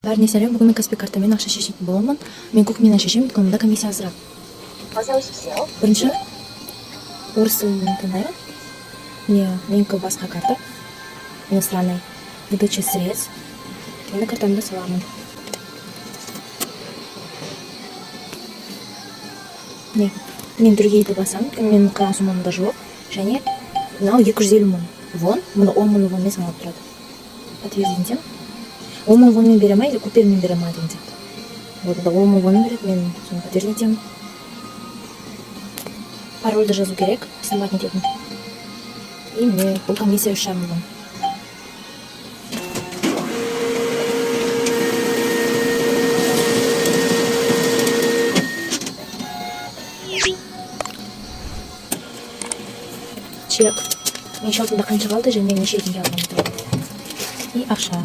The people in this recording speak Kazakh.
Бәріне сәлем, бүгін мен Каспий картамен ақша шешетін боламын. Мен кухнядан шешемін, өйткені комиссия азырақ. Бірінші орыс тілін таңдаймын. Менікі басқа карта. Иностранный. Выдача средств. Енді картамды саламын. Мен другейді басамын, өйткені менің қалған сумамда жоқ. Және мынау 250 мың вон, мұны 10 мың вонмен саналып тұрады. Подтвердим тем. 10 мың вонмен бере ма, или купюрмен бере ма деген сияқты. Вот, 10 мың вонмен береді, мен соны подтвердим. Парольді жазу керек, снимать нететін. И мне бұл комиссия 3,5 мың. Чек. Мен шотымда қанша қалды, және неше теңге алғанымды. И ақша.